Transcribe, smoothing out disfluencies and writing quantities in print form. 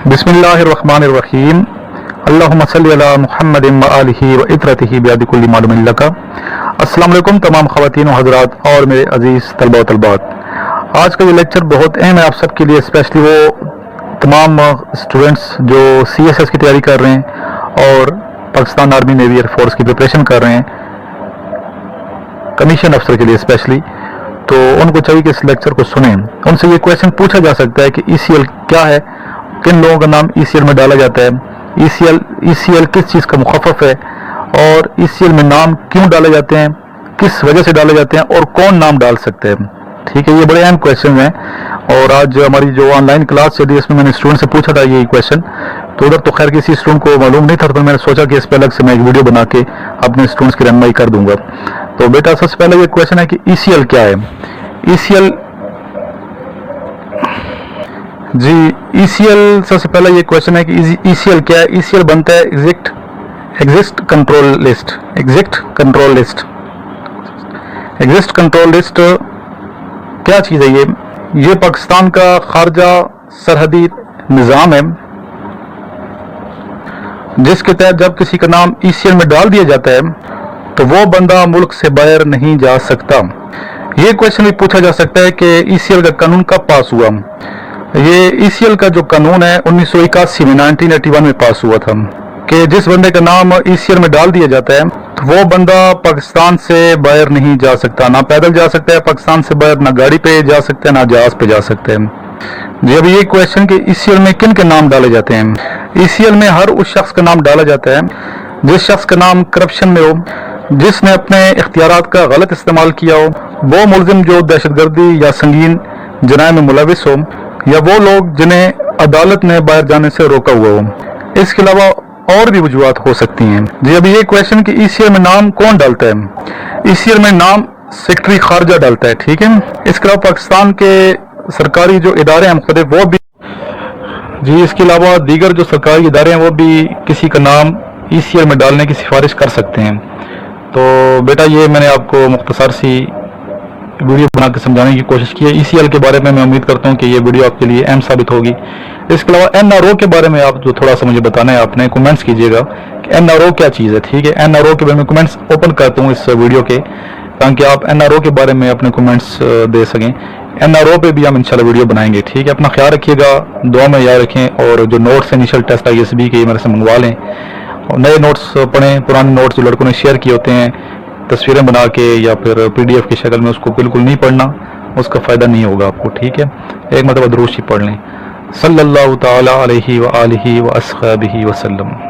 बिस्मिल्लाहिर्रहमानिर्रहीम अल्लाहुम्मा सल्ली अला मुहम्मदिन व आलिहि व इत्रतिहि बियदि कुल्ली मालूमिन लका। अस्सलाम वालेकुम तमाम ख़वातीन व हज़रात और मेरे अजीज़ तलबा व तलबात। आज का ये लेक्चर बहुत अहम है आप सब के लिए, स्पेशली वो तमाम स्टूडेंट्स जो CSS की तैयारी कर रहे हैं और पाकिस्तान आर्मी नेवी एयरफोर्स की प्रिपरेशन कर रहे हैं, कमीशन अफसर के लिए स्पेशली। तो उनको चाहिए कि इस लेक्चर को सुनें। उनसे ये क्वेश्चन पूछा जा सकता है कि ECL क्या है, किन लोगों का नाम ECL में डाला जाता है, ECL किस चीज़ का मुखफ़फ़ है और ECL में नाम क्यों डाले जाते हैं, किस वजह से डाले जाते हैं और कौन नाम डाल सकते हैं। ठीक है, ये बड़े अहम क्वेश्चन हैं और आज हमारी जो ऑनलाइन क्लास चली इसमें मैंने स्टूडेंट से पूछा था ये क्वेश्चन, तो उधर तो खैर किसी स्टूडेंट को मालूम नहीं था, तो मैंने सोचा कि इस पर अलग से मैं एक वीडियो बना के अपने स्टूडेंट्स की रहनुमाई कर दूंगा। तो बेटा सबसे पहले ये क्वेश्चन है कि ECL क्या है। ECL सबसे पहला ये क्वेश्चन है कि ECL क्या है। ECL बनता है एग्जिस्ट कंट्रोल लिस्ट क्या चीज़ है ये पाकिस्तान का खारजा सरहदी निज़ाम है जिसके तहत जब किसी का नाम ECL में डाल दिया जाता है तो वो बंदा मुल्क से बाहर नहीं जा सकता। ये क्वेश्चन भी पूछा जा सकता है कि ECL का कानून कब पास हुआ। ये ECL का जो कानून है 1981 में 1981 में पास हुआ था कि जिस बंदे का नाम ECL में डाल दिया जाता है तो वो बंदा पाकिस्तान से बाहर नहीं जा सकता, ना पैदल जा सकता है पाकिस्तान से बाहर, ना गाड़ी पे जा सकता है, ना जहाज पे जा सकते हैं। जी, अभी ये क्वेश्चन कि ECL में किन के नाम डाले जाते हैं। ECL में हर उस शख्स का नाम डाला जाता है जिस शख्स का नाम करप्शन में हो, जिसने अपने इख्तियारात का गलत इस्तेमाल किया हो, वो मुलजिम जो दहशतगर्दी या संगीन जराइम में मुलविस हो, या वो लोग जिन्हें अदालत ने बाहर जाने से रोका हुआ हो। इसके अलावा और भी वजूहात हो सकती हैं। जी, अभी ये क्वेश्चन कि ECL में नाम कौन डालता है। ECL में नाम सेक्रेटरी खारजा डालता है। ठीक है, इसके अलावा पाकिस्तान के सरकारी जो इदारे हैं मुख्तलिफ वो भी, जी इसके अलावा दीगर जो सरकारी इदारे हैं वो भी किसी का नाम ECL में डालने की सिफारिश कर सकते हैं। तो बेटा ये मैंने आपको मुख्तसर सी वीडियो बना के समझाने की कोशिश की है। ECL के बारे में मैं उम्मीद करता हूँ कि ये वीडियो आपके लिए अहम साबित होगी। इसके अलावा NRO के बारे में आप जो थोड़ा सा मुझे बताना है, आपने कमेंट्स कीजिएगा कि NRO क्या चीज़ है। ठीक है, NRO के बारे में कमेंट्स ओपन करता हूँ इस वीडियो के, ताकि आप NRO के बारे में अपने कमेंट्स दे सकें। NRO पे भी हम इंशाल्लाह वीडियो बनाएंगे। ठीक है, अपना ख्याल रखिएगा, दुआ में याद रखें और जो नोट्स इनिशियल टेस्ट ISB के मेरे से मंगवा लें और नए नोट्स पढ़ें। पुराने नोट्स जो लड़कों ने शेयर किए होते हैं तस्वीरें बना के या फिर PDF की शक्ल में, उसको बिल्कुल नहीं पढ़ना, उसका फ़ायदा नहीं होगा आपको। ठीक है, एक मतलब दुरूद शरीफ पढ़ लें। सल्लल्लाहु ताला अलैहि व आलिहि व अस्हाबिहि वसल्लम।